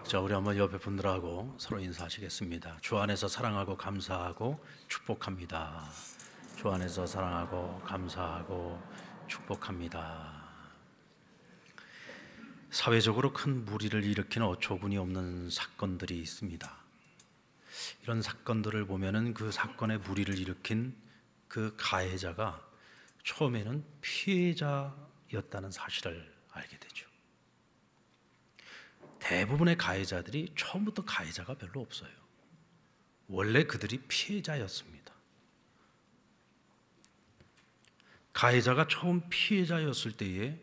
자, 우리 한번 옆에 분들하고 서로 인사하시겠습니다. 주 안에서 사랑하고 감사하고 축복합니다. 주 안에서 사랑하고 감사하고 축복합니다. 사회적으로 큰 무리를 일으키는 어처구니 없는 사건들이 있습니다. 이런 사건들을 보면은 그 사건의 무리를 일으킨 그 가해자가 처음에는 피해자였다는 사실을 알게 되죠. 대부분의 가해자들이 처음부터 가해자가 별로 없어요. 원래 그들이 피해자였습니다. 가해자가 처음 피해자였을 때에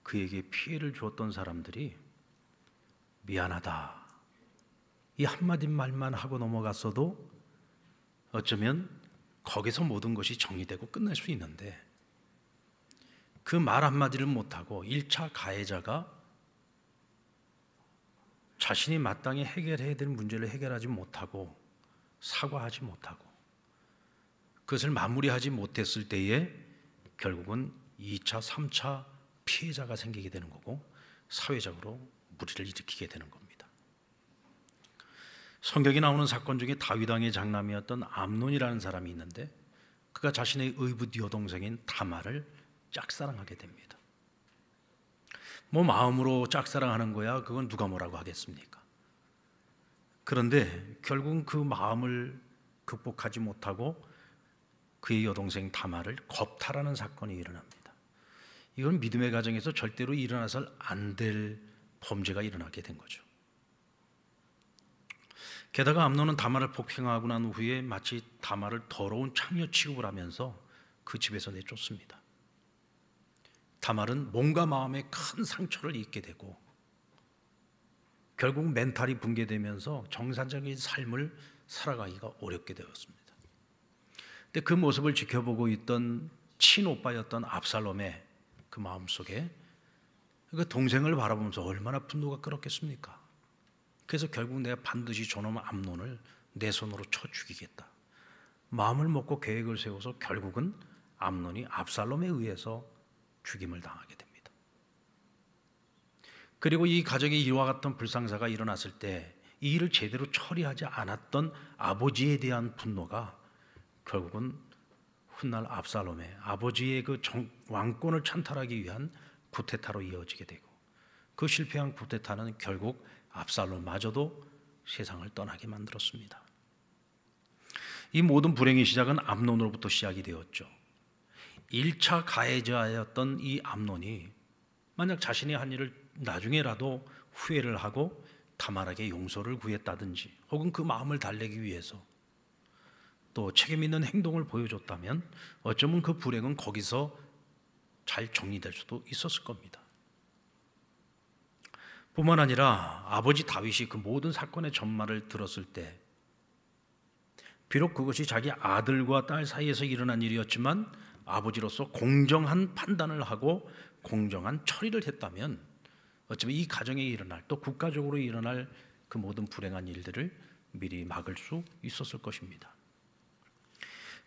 그에게 피해를 주었던 사람들이 미안하다, 이 한마디 말만 하고 넘어갔어도 어쩌면 거기서 모든 것이 정리되고 끝날 수 있는데, 그 말 한마디를 못하고 1차 가해자가 자신이 마땅히 해결해야 될 문제를 해결하지 못하고 사과하지 못하고 그것을 마무리하지 못했을 때에 결국은 2차, 3차 피해자가 생기게 되는 거고 사회적으로 무리를 일으키게 되는 겁니다. 성경에 나오는 사건 중에 다윗 왕의 장남이었던 암논이라는 사람이 있는데, 그가 자신의 의붓 여동생인 다말을 짝사랑하게 됩니다. 뭐 마음으로 짝사랑하는 거야 그건 누가 뭐라고 하겠습니까? 그런데 결국은 그 마음을 극복하지 못하고 그의 여동생 다말을 겁탈하는 사건이 일어납니다. 이건 믿음의 가정에서 절대로 일어나서는 안 될 범죄가 일어나게 된 거죠. 게다가 암논은 다말을 폭행하고 난 후에 마치 다말을 더러운 창녀 취급을 하면서 그 집에서 내쫓습니다. 다말은 몸과 마음에 큰 상처를 입게 되고 결국 멘탈이 붕괴되면서 정상적인 삶을 살아가기가 어렵게 되었습니다. 근데 그 모습을 지켜보고 있던 친오빠였던 압살롬의 그 마음속에 그 동생을 바라보면서 얼마나 분노가 끓었겠습니까? 그래서 결국 내가 반드시 저놈 암논을 내 손으로 쳐 죽이겠다 마음을 먹고 계획을 세워서 결국은 암논이 압살롬에 의해서 죽임을 당하게 됩니다. 그리고 이 가정에 이와 같은 불상사가 일어났을 때 이 일을 제대로 처리하지 않았던 아버지에 대한 분노가 결국은 훗날 압살롬의 아버지의 그 왕권을 찬탈하기 위한 쿠데타로 이어지게 되고, 그 실패한 쿠데타는 결국 압살롬마저도 세상을 떠나게 만들었습니다. 이 모든 불행의 시작은 암논으로부터 시작이 되었죠. 1차 가해자였던 이 암논이 만약 자신이 한 일을 나중에라도 후회를 하고 다말에게 용서를 구했다든지 혹은 그 마음을 달래기 위해서 또 책임 있는 행동을 보여줬다면 어쩌면 그 불행은 거기서 잘 정리될 수도 있었을 겁니다. 뿐만 아니라 아버지 다윗이 그 모든 사건의 전말을 들었을 때 비록 그것이 자기 아들과 딸 사이에서 일어난 일이었지만 아버지로서 공정한 판단을 하고 공정한 처리를 했다면 어쩌면 이 가정에 일어날, 또 국가적으로 일어날 그 모든 불행한 일들을 미리 막을 수 있었을 것입니다.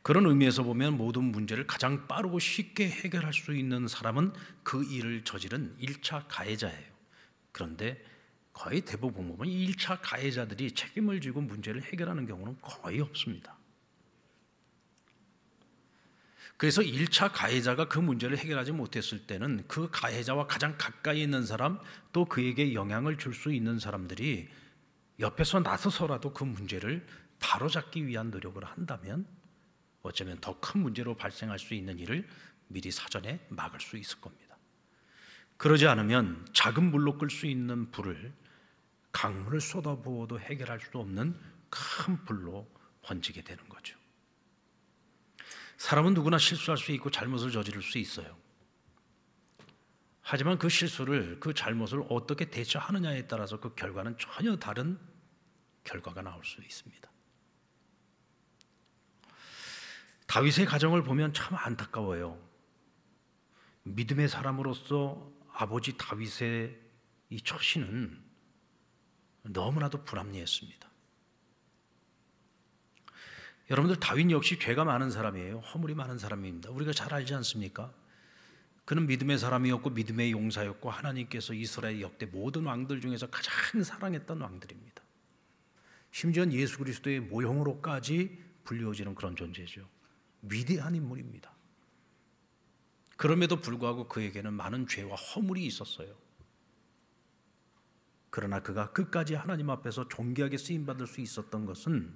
그런 의미에서 보면 모든 문제를 가장 빠르고 쉽게 해결할 수 있는 사람은 그 일을 저지른 1차 가해자예요. 그런데 거의 대부분 보면 1차 가해자들이 책임을 지고 문제를 해결하는 경우는 거의 없습니다. 그래서 1차 가해자가 그 문제를 해결하지 못했을 때는 그 가해자와 가장 가까이 있는 사람, 또 그에게 영향을 줄 수 있는 사람들이 옆에서 나서서라도 그 문제를 바로잡기 위한 노력을 한다면 어쩌면 더 큰 문제로 발생할 수 있는 일을 미리 사전에 막을 수 있을 겁니다. 그러지 않으면 작은 불로 끌 수 있는 불을 강물을 쏟아부어도 해결할 수 없는 큰 불로 번지게 되는 거죠. 사람은 누구나 실수할 수 있고 잘못을 저지를 수 있어요. 하지만 그 실수를, 그 잘못을 어떻게 대처하느냐에 따라서 그 결과는 전혀 다른 결과가 나올 수 있습니다. 다윗의 가정을 보면 참 안타까워요. 믿음의 사람으로서 아버지 다윗의 이 처신은 너무나도 불합리했습니다. 여러분들, 다윗 역시 죄가 많은 사람이에요. 허물이 많은 사람입니다. 우리가 잘 알지 않습니까? 그는 믿음의 사람이었고 믿음의 용사였고 하나님께서 이스라엘 역대 모든 왕들 중에서 가장 사랑했던 왕들입니다. 심지어 예수 그리스도의 모형으로까지 불리워지는 그런 존재죠. 위대한 인물입니다. 그럼에도 불구하고 그에게는 많은 죄와 허물이 있었어요. 그러나 그가 끝까지 하나님 앞에서 존귀하게 쓰임받을 수 있었던 것은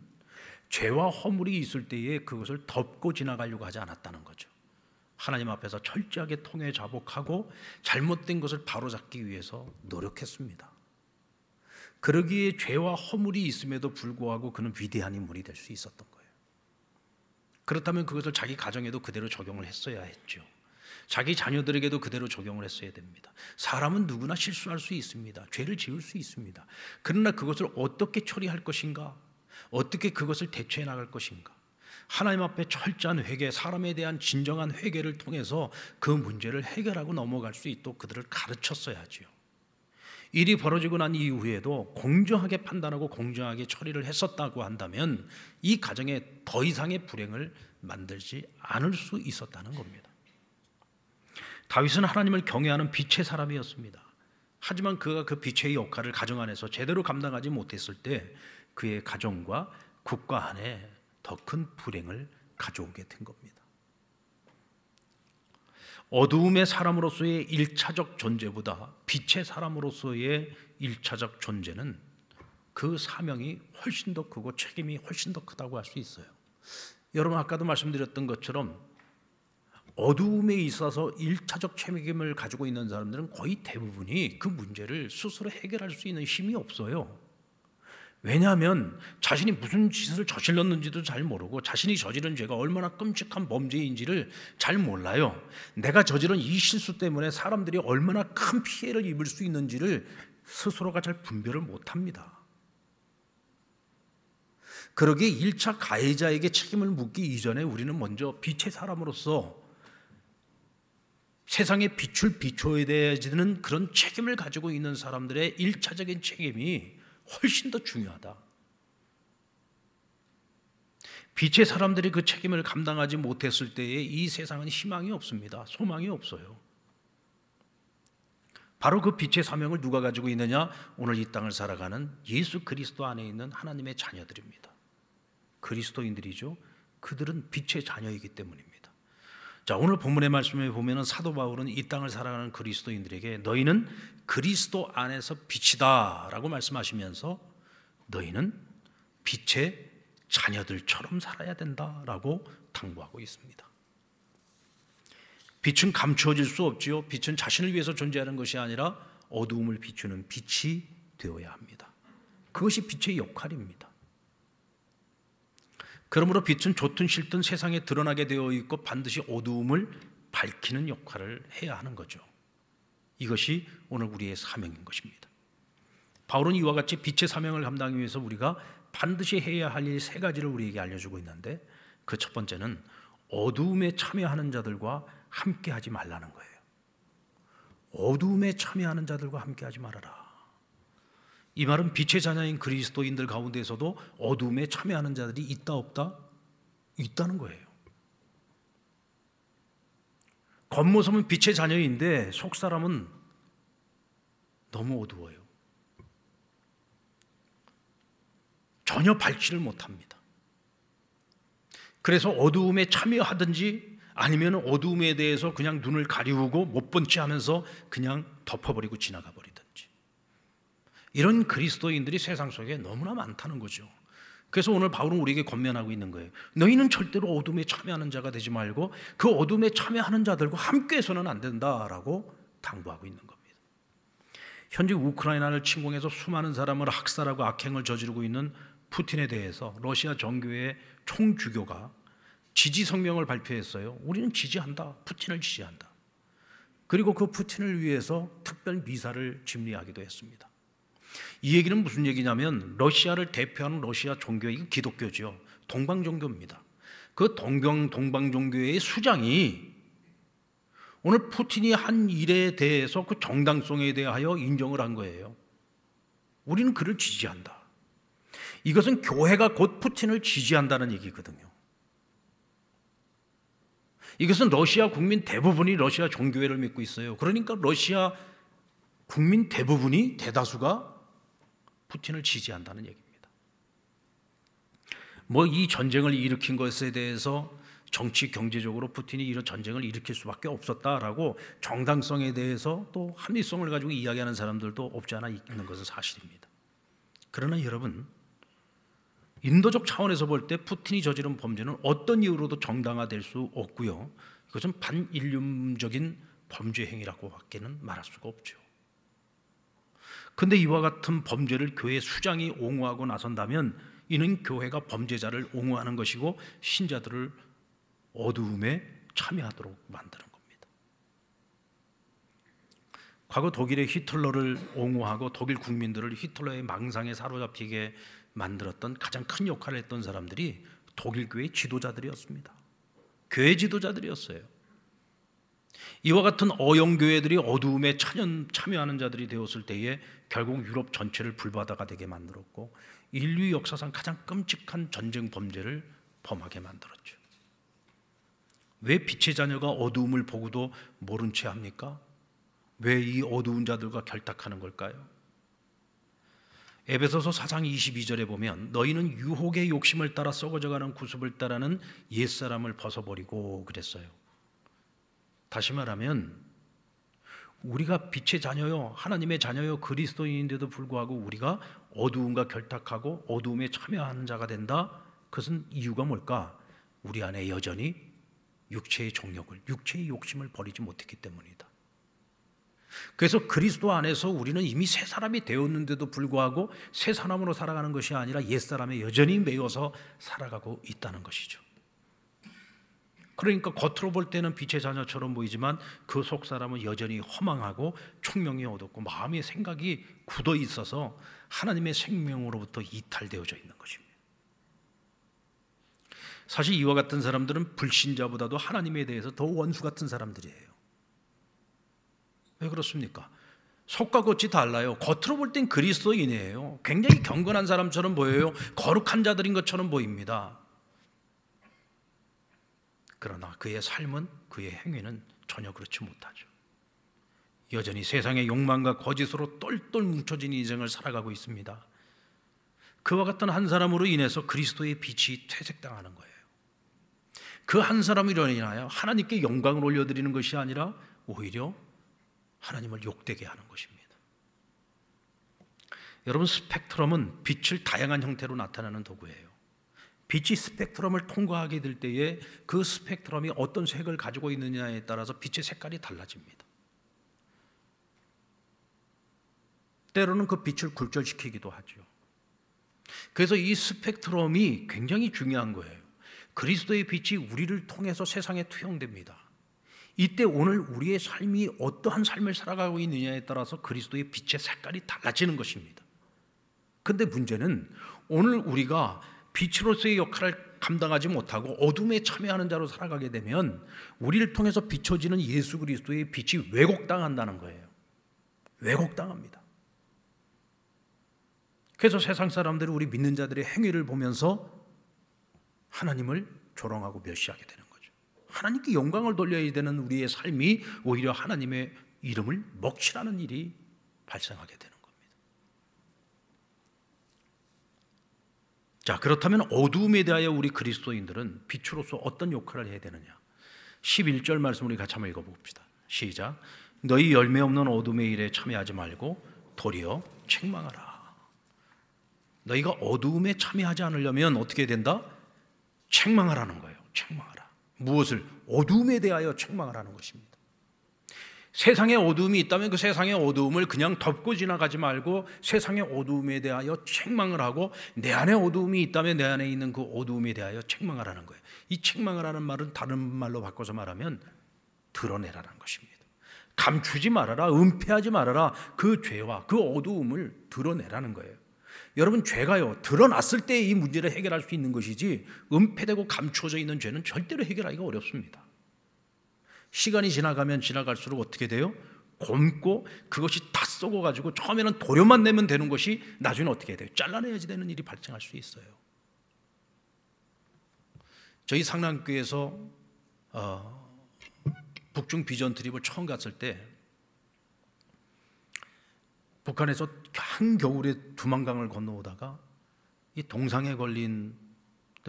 죄와 허물이 있을 때에 그것을 덮고 지나가려고 하지 않았다는 거죠. 하나님 앞에서 철저하게 통회 자복하고 잘못된 것을 바로잡기 위해서 노력했습니다. 그러기에 죄와 허물이 있음에도 불구하고 그는 위대한 인물이 될 수 있었던 거예요. 그렇다면 그것을 자기 가정에도 그대로 적용을 했어야 했죠. 자기 자녀들에게도 그대로 적용을 했어야 됩니다. 사람은 누구나 실수할 수 있습니다. 죄를 지을 수 있습니다. 그러나 그것을 어떻게 처리할 것인가? 어떻게 그것을 대처해 나갈 것인가? 하나님 앞에 철저한 회개, 사람에 대한 진정한 회개를 통해서 그 문제를 해결하고 넘어갈 수 있도록 그들을 가르쳤어야 하지요. 일이 벌어지고 난 이후에도 공정하게 판단하고 공정하게 처리를 했었다고 한다면 이 가정에 더 이상의 불행을 만들지 않을 수 있었다는 겁니다. 다윗은 하나님을 경외하는 빛의 사람이었습니다. 하지만 그가 그 빛의 역할을 가정 안에서 제대로 감당하지 못했을 때 그의 가정과 국가 안에 더 큰 불행을 가져오게 된 겁니다. 어두움의 사람으로서의 1차적 존재보다 빛의 사람으로서의 1차적 존재는 그 사명이 훨씬 더 크고 책임이 훨씬 더 크다고 할 수 있어요. 여러분 아까도 말씀드렸던 것처럼 어두움에 있어서 1차적 책임을 가지고 있는 사람들은 거의 대부분이 그 문제를 스스로 해결할 수 있는 힘이 없어요. 왜냐하면 자신이 무슨 짓을 저질렀는지도 잘 모르고 자신이 저지른 죄가 얼마나 끔찍한 범죄인지를 잘 몰라요. 내가 저지른 이 실수 때문에 사람들이 얼마나 큰 피해를 입을 수 있는지를 스스로가 잘 분별을 못합니다. 그러기에 1차 가해자에게 책임을 묻기 이전에 우리는 먼저 빛의 사람으로서 세상에 빛을 비춰야 되는 그런 책임을 가지고 있는 사람들의 1차적인 책임이 훨씬 더 중요하다. 빛의 사람들이 그 책임을 감당하지 못했을 때에 이 세상은 희망이 없습니다. 소망이 없어요. 바로 그 빛의 사명을 누가 가지고 있느냐? 오늘 이 땅을 살아가는 예수 그리스도 안에 있는 하나님의 자녀들입니다. 그리스도인들이죠. 그들은 빛의 자녀이기 때문입니다. 자, 오늘 본문의 말씀에 보면은 사도 바울은 이 땅을 살아가는 그리스도인들에게 너희는 그리스도 안에서 빛이다 라고 말씀하시면서 너희는 빛의 자녀들처럼 살아야 된다라고 당부하고 있습니다. 빛은 감추어질 수 없지요. 빛은 자신을 위해서 존재하는 것이 아니라 어두움을 비추는 빛이 되어야 합니다. 그것이 빛의 역할입니다. 그러므로 빛은 좋든 싫든 세상에 드러나게 되어 있고 반드시 어두움을 밝히는 역할을 해야 하는 거죠. 이것이 오늘 우리의 사명인 것입니다. 바울은 이와 같이 빛의 사명을 감당하기 위해서 우리가 반드시 해야 할 일 3가지를 우리에게 알려주고 있는데 그 첫 번째는 어두움에 참여하는 자들과 함께하지 말라는 거예요. 어두움에 참여하는 자들과 함께하지 말아라. 이 말은 빛의 자녀인 그리스도인들 가운데서도 어두움에 참여하는 자들이 있다 없다? 있다는 거예요. 겉모습은 빛의 자녀인데 속사람은 너무 어두워요. 전혀 밝지를 못합니다. 그래서 어두움에 참여하든지 아니면 어두움에 대해서 그냥 눈을 가리우고 못 본 채 하면서 그냥 덮어버리고 지나가 버리든지, 이런 그리스도인들이 세상 속에 너무나 많다는 거죠. 그래서 오늘 바울은 우리에게 권면하고 있는 거예요. 너희는 절대로 어둠에 참여하는 자가 되지 말고 그 어둠에 참여하는 자들과 함께해서는 안 된다라고 당부하고 있는 겁니다. 현재 우크라이나를 침공해서 수많은 사람을 학살하고 악행을 저지르고 있는 푸틴에 대해서 러시아 정교회 총주교가 지지 성명을 발표했어요. 우리는 지지한다. 푸틴을 지지한다. 그리고 그 푸틴을 위해서 특별 미사를 집리하기도 했습니다. 이 얘기는 무슨 얘기냐면 러시아를 대표하는 러시아 종교, 이거 기독교죠. 동방종교입니다. 그 동방종교의 수장이 오늘 푸틴이 한 일에 대해서 그 정당성에 대하여 인정을 한 거예요. 우리는 그를 지지한다. 이것은 교회가 곧 푸틴을 지지한다는 얘기거든요. 이것은 러시아 국민 대부분이 러시아 종교회를 믿고 있어요. 그러니까 러시아 국민 대부분이, 대다수가 푸틴을 지지한다는 얘기입니다. 뭐 이 전쟁을 일으킨 것에 대해서 정치 경제적으로 푸틴이 이런 전쟁을 일으킬 수밖에 없었다라고 정당성에 대해서 또 합리성을 가지고 이야기하는 사람들도 없지 않아 있는 것은 사실입니다. 그러나 여러분, 인도적 차원에서 볼 때 푸틴이 저지른 범죄는 어떤 이유로도 정당화될 수 없고요, 이것은 반인륜적인 범죄 행위라고 밖에는 말할 수가 없죠. 그런데 이와 같은 범죄를 교회 수장이 옹호하고 나선다면 이는 교회가 범죄자를 옹호하는 것이고 신자들을 어두움에 참여하도록 만드는 겁니다. 과거 독일의 히틀러를 옹호하고 독일 국민들을 히틀러의 망상에 사로잡히게 만들었던 가장 큰 역할을 했던 사람들이 독일 교회 지도자들이었습니다. 교회 지도자들이었어요. 이와 같은 어영교회들이 어두움에 참여하는 자들이 되었을 때에 결국 유럽 전체를 불바다가 되게 만들었고 인류 역사상 가장 끔찍한 전쟁 범죄를 범하게 만들었죠. 왜 빛의 자녀가 어두움을 보고도 모른 채 합니까? 왜 이 어두운 자들과 결탁하는 걸까요? 에베소서 4장 22절에 보면 너희는 유혹의 욕심을 따라 썩어져가는 구습을 따라는 옛사람을 벗어버리고 그랬어요. 다시 말하면 우리가 빛의 자녀요, 하나님의 자녀요, 그리스도인인데도 불구하고 우리가 어두움과 결탁하고 어두움에 참여하는 자가 된다. 그것은 이유가 뭘까? 우리 안에 여전히 육체의 정욕을, 육체의 욕심을 버리지 못했기 때문이다. 그래서 그리스도 안에서 우리는 이미 새 사람이 되었는데도 불구하고 새 사람으로 살아가는 것이 아니라 옛사람에 여전히 매여서 살아가고 있다는 것이죠. 그러니까 겉으로 볼 때는 빛의 자녀처럼 보이지만 그 속사람은 여전히 허망하고 총명이 어둡고 마음의 생각이 굳어 있어서 하나님의 생명으로부터 이탈되어져 있는 것입니다. 사실 이와 같은 사람들은 불신자보다도 하나님에 대해서 더 원수 같은 사람들이에요. 왜 그렇습니까? 속과 겉이 달라요. 겉으로 볼 땐 그리스도인이에요. 굉장히 경건한 사람처럼 보여요. 거룩한 자들인 것처럼 보입니다. 그러나 그의 삶은, 그의 행위는 전혀 그렇지 못하죠. 여전히 세상의 욕망과 거짓으로 똘똘 뭉쳐진 인생을 살아가고 있습니다. 그와 같은 한 사람으로 인해서 그리스도의 빛이 퇴색당하는 거예요. 그 한 사람으로 인하여 하나님께 영광을 올려드리는 것이 아니라 오히려 하나님을 욕되게 하는 것입니다. 여러분, 스펙트럼은 빛을 다양한 형태로 나타내는 도구예요. 빛이 스펙트럼을 통과하게 될 때에 그 스펙트럼이 어떤 색을 가지고 있느냐에 따라서 빛의 색깔이 달라집니다. 때로는 그 빛을 굴절시키기도 하죠. 그래서 이 스펙트럼이 굉장히 중요한 거예요. 그리스도의 빛이 우리를 통해서 세상에 투영됩니다. 이때 오늘 우리의 삶이 어떠한 삶을 살아가고 있느냐에 따라서 그리스도의 빛의 색깔이 달라지는 것입니다. 그런데 문제는 오늘 우리가 빛으로서의 역할을 감당하지 못하고 어둠에 참여하는 자로 살아가게 되면 우리를 통해서 비춰지는 예수 그리스도의 빛이 왜곡당한다는 거예요. 왜곡당합니다. 그래서 세상 사람들이 우리 믿는 자들의 행위를 보면서 하나님을 조롱하고 멸시하게 되는 거죠. 하나님께 영광을 돌려야 되는 우리의 삶이 오히려 하나님의 이름을 먹칠하는 일이 발생하게 되는 겁니다. 자, 그렇다면 어두움에 대하여 우리 그리스도인들은 빛으로서 어떤 역할을 해야 되느냐? 11절 말씀 우리 같이 한번 읽어봅시다. 시작. 너희 열매 없는 어둠의 일에 참여하지 말고 도리어 책망하라. 너희가 어두움에 참여하지 않으려면 어떻게 된다? 책망하라는 거예요. 책망하라. 무엇을? 어두움에 대하여 책망하라는 것입니다. 세상에 어두움이 있다면 그 세상의 어두움을 그냥 덮고 지나가지 말고 세상의 어두움에 대하여 책망을 하고 내 안에 어두움이 있다면 내 안에 있는 그 어두움에 대하여 책망하라는 거예요. 이 책망하라는 말은 다른 말로 바꿔서 말하면 드러내라는 것입니다. 감추지 말아라, 은폐하지 말아라. 그 죄와 그 어두움을 드러내라는 거예요. 여러분, 죄가요, 드러났을 때 이 문제를 해결할 수 있는 것이지 은폐되고 감추어져 있는 죄는 절대로 해결하기가 어렵습니다. 시간이 지나가면 지나갈수록 어떻게 돼요? 곪고 그것이 다 썩어가지고 처음에는 도료만 내면 되는 것이 나중에 어떻게 돼요? 잘라내야지 되는 일이 발생할 수 있어요. 저희 상남교에서 북중 비전 트립을 처음 갔을 때 북한에서 한겨울에 두만강을 건너오다가 이 동상에 걸린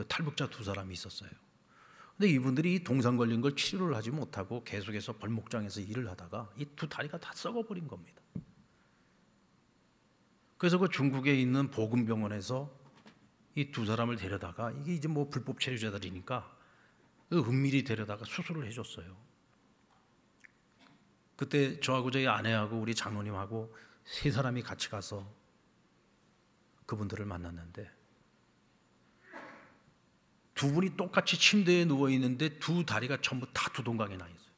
탈북자 두 사람이 있었어요. 근데 이분들이 이 동상 걸린 걸 치료를 하지 못하고 계속해서 벌목장에서 일을 하다가 이 두 다리가 다 썩어버린 겁니다. 그래서 그 중국에 있는 보건병원에서 이 두 사람을 데려다가, 이게 이제 뭐 불법 체류자들이니까 은밀히 데려다가 수술을 해줬어요. 그때 저하고 저희 아내하고 우리 장로님하고 세 사람이 같이 가서 그분들을 만났는데, 두 분이 똑같이 침대에 누워 있는데 두 다리가 전부 다 두동강에 나 있어요.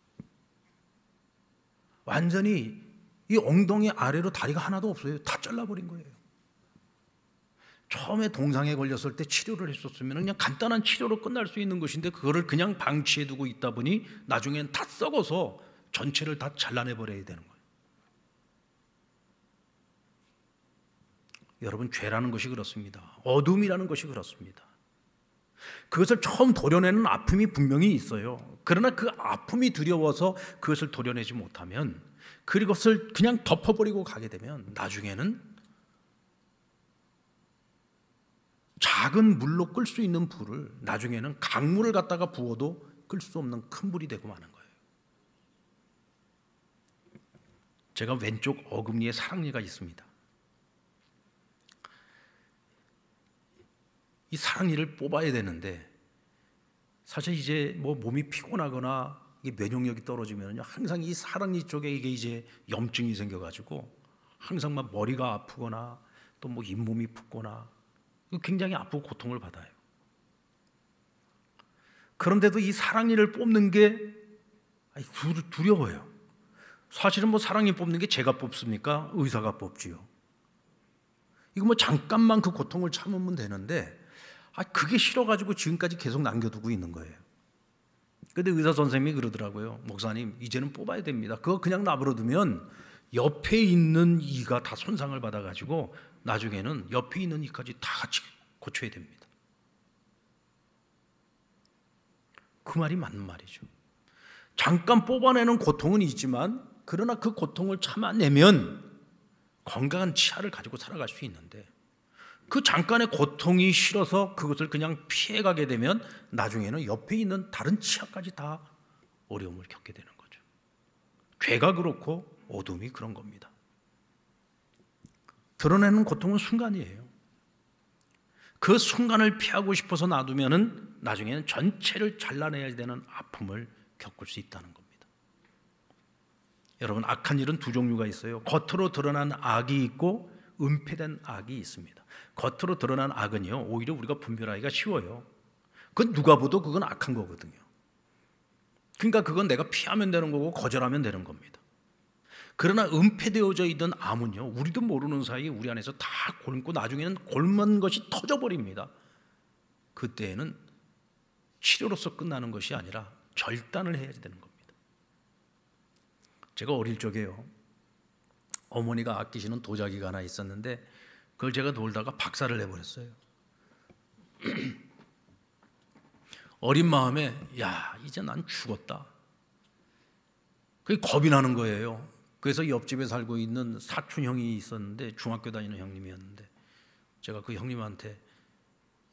완전히 이 엉덩이 아래로 다리가 하나도 없어요. 다 잘라버린 거예요. 처음에 동상에 걸렸을 때 치료를 했었으면 그냥 간단한 치료로 끝날 수 있는 것인데, 그거를 그냥 방치해두고 있다 보니 나중엔 다 썩어서 전체를 다 잘라내버려야 되는 거예요. 여러분, 죄라는 것이 그렇습니다. 어둠이라는 것이 그렇습니다. 그것을 처음 도려내는 아픔이 분명히 있어요. 그러나 그 아픔이 두려워서 그것을 도려내지 못하면, 그것을 그냥 덮어버리고 가게 되면 나중에는 작은 물로 끌 수 있는 불을 나중에는 강물을 갖다가 부어도 끌 수 없는 큰 불이 되고 마는 거예요. 제가 왼쪽 어금니에 사랑니가 있습니다. 이 사랑니를 뽑아야 되는데, 사실 이제 뭐 몸이 피곤하거나 이게 면역력이 떨어지면 항상 이 사랑니 쪽에 이게 이제 염증이 생겨가지고 항상 막 머리가 아프거나 또 뭐 잇몸이 붓거나 굉장히 아프고 고통을 받아요. 그런데도 이 사랑니를 뽑는 게 두려워요. 사실은 뭐 사랑니 뽑는 게 제가 뽑습니까? 의사가 뽑지요. 이거 뭐 잠깐만 그 고통을 참으면 되는데, 그게 싫어가지고 지금까지 계속 남겨두고 있는 거예요. 근데 의사 선생님이 그러더라고요. 목사님, 이제는 뽑아야 됩니다. 그거 그냥 놔버려두면 옆에 있는 이가 다 손상을 받아가지고 나중에는 옆에 있는 이까지 다 같이 고쳐야 됩니다. 그 말이 맞는 말이죠. 잠깐 뽑아내는 고통은 있지만, 그러나 그 고통을 참아내면 건강한 치아를 가지고 살아갈 수 있는데, 그 잠깐의 고통이 싫어서 그것을 그냥 피해가게 되면 나중에는 옆에 있는 다른 치아까지 다 어려움을 겪게 되는 거죠. 죄가 그렇고 어둠이 그런 겁니다. 드러내는 고통은 순간이에요. 그 순간을 피하고 싶어서 놔두면은 나중에는 전체를 잘라내야 되는 아픔을 겪을 수 있다는 겁니다. 여러분, 악한 일은 두 종류가 있어요. 겉으로 드러난 악이 있고 은폐된 악이 있습니다. 겉으로 드러난 악은요, 오히려 우리가 분별하기가 쉬워요. 그건 누가 봐도 그건 악한 거거든요. 그러니까 그건 내가 피하면 되는 거고 거절하면 되는 겁니다. 그러나 은폐되어져 있던 암은요, 우리도 모르는 사이에 우리 안에서 다 곪고 나중에는 곪은 것이 터져버립니다. 그때에는 치료로서 끝나는 것이 아니라 절단을 해야 되는 겁니다. 제가 어릴 적에요, 어머니가 아끼시는 도자기가 하나 있었는데 그걸 제가 놀다가 박살을 내버렸어요. 어린 마음에 이제 난 죽었다. 그게 겁이 나는 거예요. 그래서 옆집에 살고 있는 사촌 형이 있었는데, 중학교 다니는 형님이었는데, 제가 그 형님한테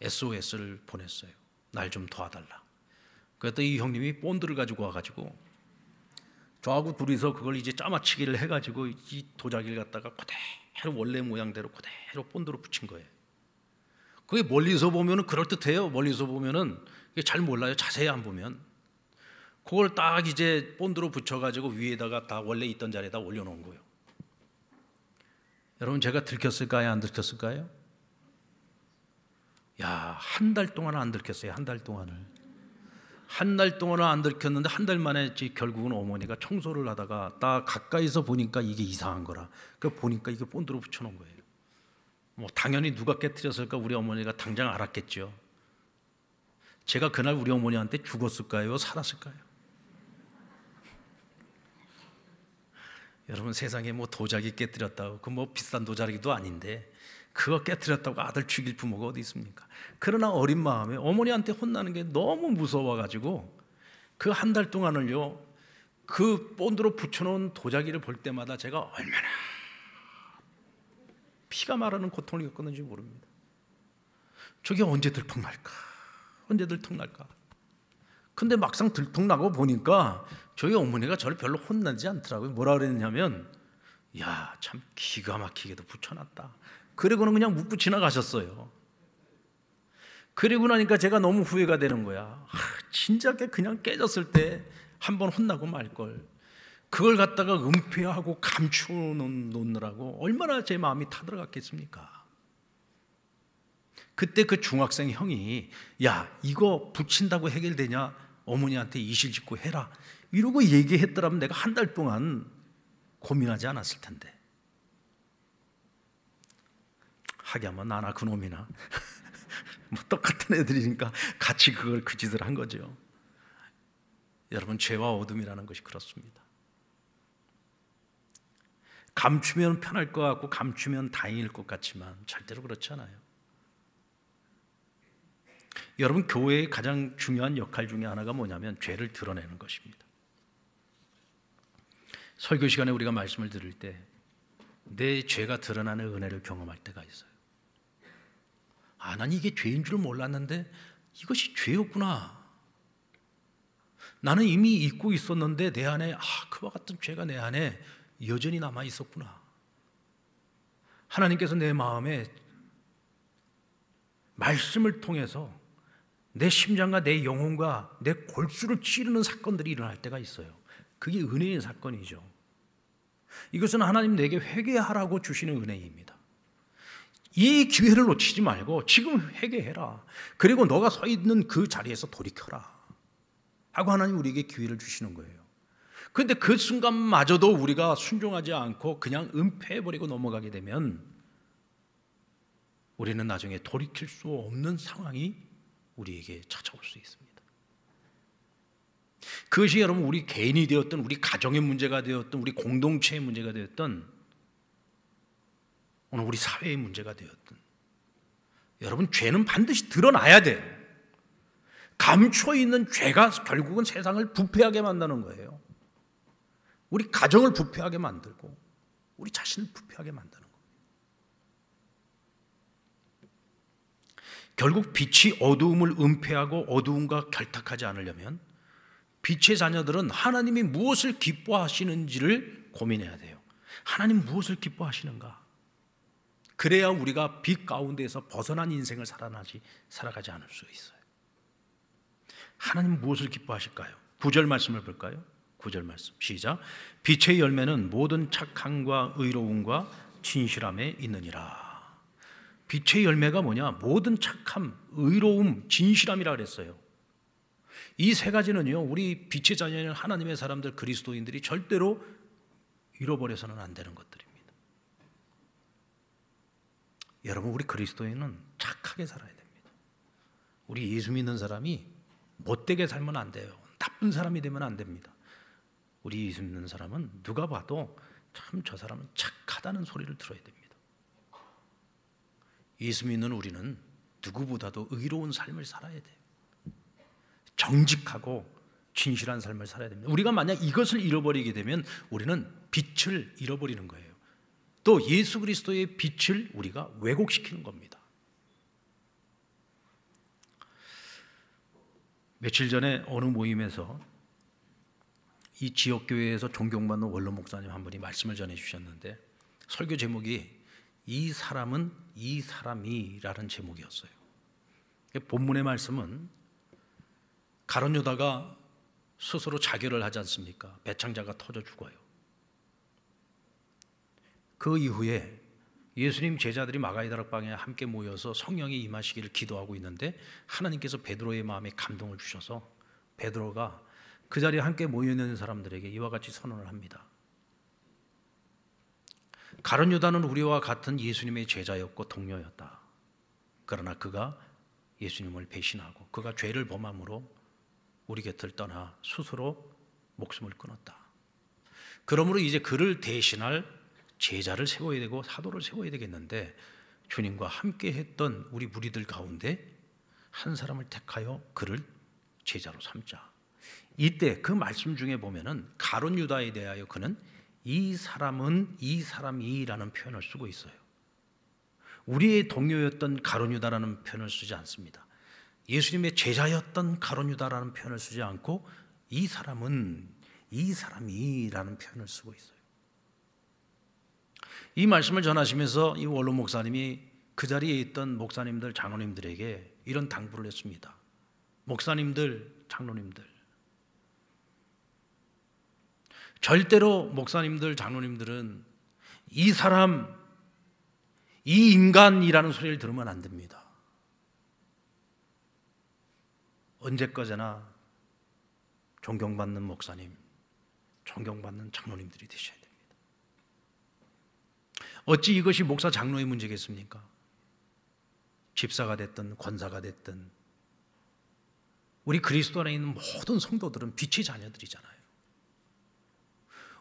SOS를 보냈어요. 날 좀 도와달라. 그랬더니 이 형님이 본드를 가지고 와가지고 저하고 둘이서 그걸 이제 짜맞추기를 해가지고 이 도자기를 갖다가 그대로 원래 모양대로 그대로 본드로 붙인 거예요. 그게 멀리서 보면은 그럴듯해요. 멀리서 보면은 잘 몰라요. 자세히 안 보면. 그걸 딱 이제 본드로 붙여가지고 위에다가 다 원래 있던 자리에다 올려놓은 거예요. 여러분, 제가 들켰을까요? 안 들켰을까요? 한 달 동안 안 들켰어요. 한 달 동안을. 한 달 동안은 안 들켰는데 한 달 만에 결국은 어머니가 청소를 하다가 딱 가까이서 보니까 이게 이상한 거라. 그 보니까 이게 본드로 붙여놓은 거예요. 뭐 당연히 누가 깨트렸을까 우리 어머니가 당장 알았겠죠. 제가 그날 우리 어머니한테 죽었을까요? 살았을까요? 여러분, 세상에 뭐 도자기 깨트렸다고 그 뭐 비싼 도자기도 아닌데 그거 깨트렸다고 아들 죽일 부모가 어디 있습니까? 그러나 어린 마음에 어머니한테 혼나는 게 너무 무서워가지고 그 한 달 동안을요, 그 본드로 붙여놓은 도자기를 볼 때마다 제가 얼마나 피가 마르는 고통을 겪었는지 모릅니다. 저게 언제 들통날까? 언제 들통날까? 근데 막상 들통나고 보니까 저희 어머니가 저를 별로 혼나지 않더라고요. 뭐라 그랬냐면, 야, 참 기가 막히게도 붙여놨다. 그리고는 그냥 묵고 지나가셨어요. 그리고 나니까 제가 너무 후회가 되는 거야. 진작에 그냥 깨졌을 때 한번 혼나고 말걸. 그걸 갖다가 은폐하고 감추놓느라고 얼마나 제 마음이 타들어갔겠습니까? 그때 그 중학생 형이, 야, 이거 붙인다고 해결되냐? 어머니한테 이실직고 해라, 이러고 얘기했더라면 내가 한 달 동안 고민하지 않았을 텐데. 하기야뭐 나나 그놈이나 뭐 똑같은 애들이니까 같이 그걸 그 짓을 한 거죠. 여러분, 죄와 어둠이라는 것이 그렇습니다. 감추면 편할 것 같고 감추면 다행일 것 같지만 절대로 그렇지 않아요. 여러분, 교회의 가장 중요한 역할 중에 하나가 뭐냐면 죄를 드러내는 것입니다. 설교 시간에 우리가 말씀을 들을 때 내 죄가 드러나는 은혜를 경험할 때가 있어요. 아, 난 이게 죄인 줄 몰랐는데 이것이 죄였구나. 나는 이미 잊고 있었는데 내 안에 그와 같은 죄가 내 안에 여전히 남아 있었구나. 하나님께서 내 마음에 말씀을 통해서 내 심장과 내 영혼과 내 골수를 찌르는 사건들이 일어날 때가 있어요. 그게 은혜의 사건이죠. 이것은 하나님 내게 회개하라고 주시는 은혜입니다. 이 기회를 놓치지 말고 지금 회개해라. 그리고 너가 서 있는 그 자리에서 돌이켜라 하고 하나님 우리에게 기회를 주시는 거예요. 그런데 그 순간마저도 우리가 순종하지 않고 그냥 은폐해버리고 넘어가게 되면 우리는 나중에 돌이킬 수 없는 상황이 우리에게 찾아올 수 있습니다. 그것이 여러분 우리 개인이 되었던, 우리 가정의 문제가 되었던, 우리 공동체의 문제가 되었던, 오늘 우리 사회의 문제가 되었던, 여러분, 죄는 반드시 드러나야 돼요. 감춰있는 죄가 결국은 세상을 부패하게 만드는 거예요. 우리 가정을 부패하게 만들고 우리 자신을 부패하게 만드는 거예요. 결국 빛이 어두움을 은폐하고 어두움과 결탁하지 않으려면 빛의 자녀들은 하나님이 무엇을 기뻐하시는지를 고민해야 돼요. 하나님 무엇을 기뻐하시는가? 그래야 우리가 빛 가운데에서 벗어난 인생을 살아가지 않을 수 있어요. 하나님 무엇을 기뻐하실까요? 9절 말씀을 볼까요? 9절 말씀 시작. 빛의 열매는 모든 착함과 의로움과 진실함에 있느니라. 빛의 열매가 뭐냐? 모든 착함, 의로움, 진실함이라 그랬어요. 이 세 가지는요, 우리 빛의 자녀인 하나님의 사람들, 그리스도인들이 절대로 잃어버려서는 안 되는 것들입니다. 여러분, 우리 그리스도인은 착하게 살아야 됩니다. 우리 예수 믿는 사람이 못되게 살면 안 돼요. 나쁜 사람이 되면 안 됩니다. 우리 예수 믿는 사람은 누가 봐도 참 저 사람은 착하다는 소리를 들어야 됩니다. 예수 믿는 우리는 누구보다도 의로운 삶을 살아야 돼요. 정직하고 진실한 삶을 살아야 됩니다. 우리가 만약 이것을 잃어버리게 되면 우리는 빛을 잃어버리는 거예요. 또 예수 그리스도의 빛을 우리가 왜곡시키는 겁니다. 며칠 전에 어느 모임에서 이 지역교회에서 존경받는 원로 목사님 한 분이 말씀을 전해주셨는데, 설교 제목이 이 사람은 이 사람이라는 제목이었어요. 본문의 말씀은 가룟 유다가 스스로 자결을 하지 않습니까? 배창자가 터져 죽어요. 그 이후에 예수님 제자들이 마가의 다락방에 함께 모여서 성령이 임하시기를 기도하고 있는데 하나님께서 베드로의 마음에 감동을 주셔서 베드로가 그 자리에 함께 모여있는 사람들에게 이와 같이 선언을 합니다. 가룟 유다는 우리와 같은 예수님의 제자였고 동료였다. 그러나 그가 예수님을 배신하고 그가 죄를 범함으로 우리 곁을 떠나 스스로 목숨을 끊었다. 그러므로 이제 그를 대신할 제자를 세워야 되고 사도를 세워야 되겠는데, 주님과 함께 했던 우리 무리들 가운데 한 사람을 택하여 그를 제자로 삼자. 이때 그 말씀 중에 보면은 가룟 유다에 대하여 그는 이 사람이라는 표현을 쓰고 있어요. 우리의 동료였던 가룟 유다라는 표현을 쓰지 않습니다. 예수님의 제자였던 가룟 유다라는 표현을 쓰지 않고 이 사람이라는 표현을 쓰고 있어요. 이 말씀을 전하시면서 이 원로 목사님이 그 자리에 있던 목사님들, 장로님들에게 이런 당부를 했습니다. 목사님들, 장로님들, 절대로 목사님들, 장로님들은 이 사람, 이 인간이라는 소리를 들으면 안 됩니다. 언제까지나 존경받는 목사님, 존경받는 장로님들이 되셔야 됩니다. 어찌 이것이 목사, 장로의 문제겠습니까? 집사가 됐든 권사가 됐든 우리 그리스도 안에 있는 모든 성도들은 빛의 자녀들이잖아요.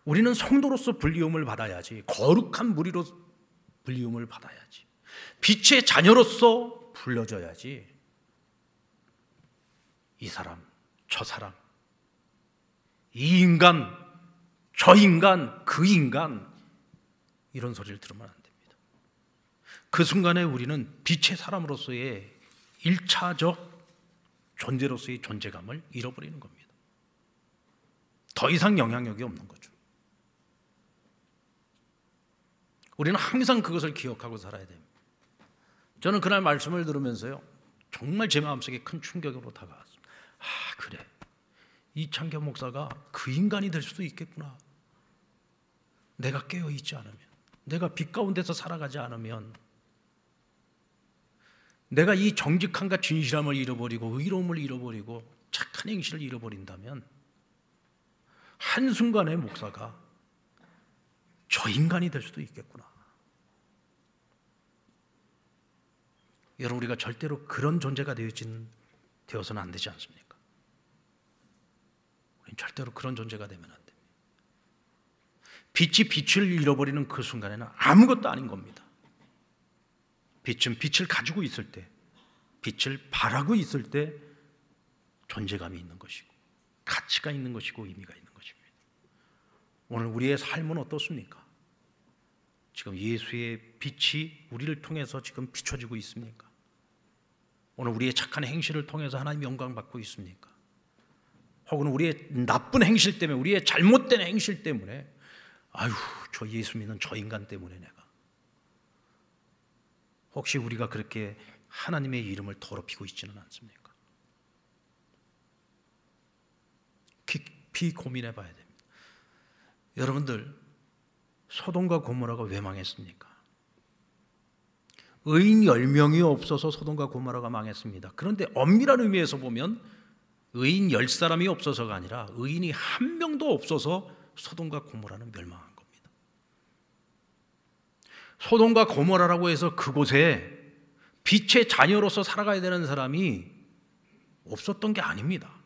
우리는 성도로서 불리움을 받아야지, 거룩한 무리로 불리움을 받아야지, 빛의 자녀로서 불러져야지, 이 사람, 저 사람, 이 인간, 저 인간, 그 인간, 이런 소리를 들으면 안 됩니다. 그 순간에 우리는 빛의 사람으로서의 1차적 존재로서의 존재감을 잃어버리는 겁니다. 더 이상 영향력이 없는 거죠. 우리는 항상 그것을 기억하고 살아야 됩니다. 저는 그날 말씀을 들으면서요, 정말 제 마음속에 큰 충격으로 다가왔습니다. 아, 그래, 이창겸 목사가 그 인간이 될 수도 있겠구나. 내가 깨어있지 않으면, 내가 빛 가운데서 살아가지 않으면, 내가 이 정직함과 진실함을 잃어버리고 의로움을 잃어버리고 착한 행실을 잃어버린다면 한순간에 목사가 저 인간이 될 수도 있겠구나. 여러분, 우리가 절대로 그런 존재가 되어서는 안 되지 않습니까? 우리는 절대로 그런 존재가 되면 안 됩니다. 빛이 빛을 잃어버리는 그 순간에는 아무것도 아닌 겁니다. 빛은 빛을 가지고 있을 때, 빛을 발하고 있을 때 존재감이 있는 것이고 가치가 있는 것이고 의미가 있는 것입니다. 오늘 우리의 삶은 어떻습니까? 지금 예수의 빛이 우리를 통해서 지금 비춰지고 있습니까? 오늘 우리의 착한 행실을 통해서 하나님 영광 받고 있습니까? 혹은 우리의 나쁜 행실 때문에, 우리의 잘못된 행실 때문에, 아유, 저 예수 믿는 저 인간 때문에 내가, 혹시 우리가 그렇게 하나님의 이름을 더럽히고 있지는 않습니까? 깊이 고민해 봐야 됩니다. 여러분들, 소돔과 고모라가 왜 망했습니까? 의인 10명이 없어서 소돔과 고모라가 망했습니다. 그런데 엄밀한 의미에서 보면 의인 10사람이 없어서가 아니라 의인이 한 명도 없어서 소돔과 고모라는 멸망한 겁니다. 소돔과 고모라라고 해서 그곳에 빛의 자녀로서 살아가야 되는 사람이 없었던 게 아닙니다.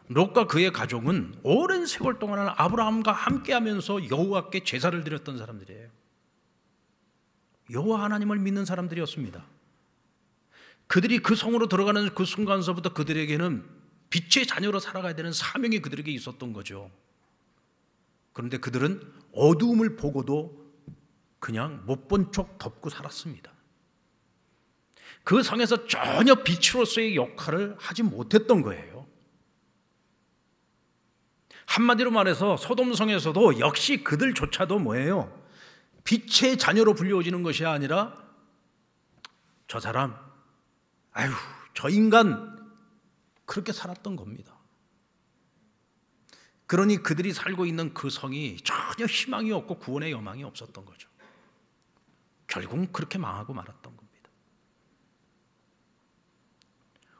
롯과 그의 가족은 오랜 세월 동안 아브라함과 함께하면서 여호와께 제사를 드렸던 사람들이에요. 여호와 하나님을 믿는 사람들이었습니다. 그들이 그 성으로 들어가는 그 순간서부터 그들에게는 빛의 자녀로 살아가야 되는 사명이 그들에게 있었던 거죠. 그런데 그들은 어두움을 보고도 그냥 못 본 척 덮고 살았습니다. 그 성에서 전혀 빛으로서의 역할을 하지 못했던 거예요. 한마디로 말해서 소돔성에서도 역시 그들조차도 뭐예요? 빛의 자녀로 불려지는 것이 아니라 저 사람, 아유, 저 인간, 그렇게 살았던 겁니다. 그러니 그들이 살고 있는 그 성이 전혀 희망이 없고 구원의 여망이 없었던 거죠. 결국은 그렇게 망하고 말았던 겁니다.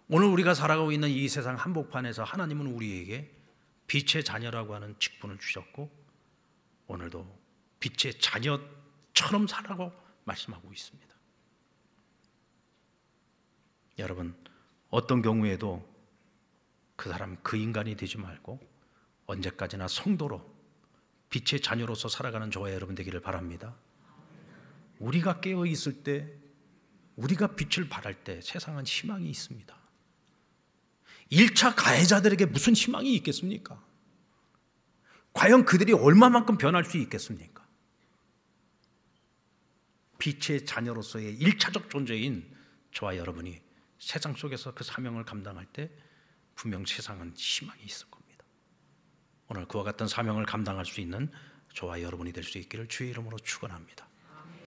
오늘 우리가 살아가고 있는 이 세상 한복판에서 하나님은 우리에게 빛의 자녀라고 하는 직분을 주셨고 오늘도 빛의 자녀처럼 살라고 말씀하고 있습니다. 여러분, 어떤 경우에도 그 사람, 그 인간이 되지 말고 언제까지나 성도로 빛의 자녀로서 살아가는 저와 여러분 되기를 바랍니다. 우리가 깨어 있을 때, 우리가 빛을 발할 때 세상은 희망이 있습니다. 1차 가해자들에게 무슨 희망이 있겠습니까? 과연 그들이 얼마만큼 변할 수 있겠습니까? 빛의 자녀로서의 1차적 존재인 저와 여러분이 세상 속에서 그 사명을 감당할 때 분명 세상은 희망이 있을 겁니다. 오늘 그와 같은 사명을 감당할 수 있는 저와 여러분이 될 수 있기를 주의 이름으로 축원합니다.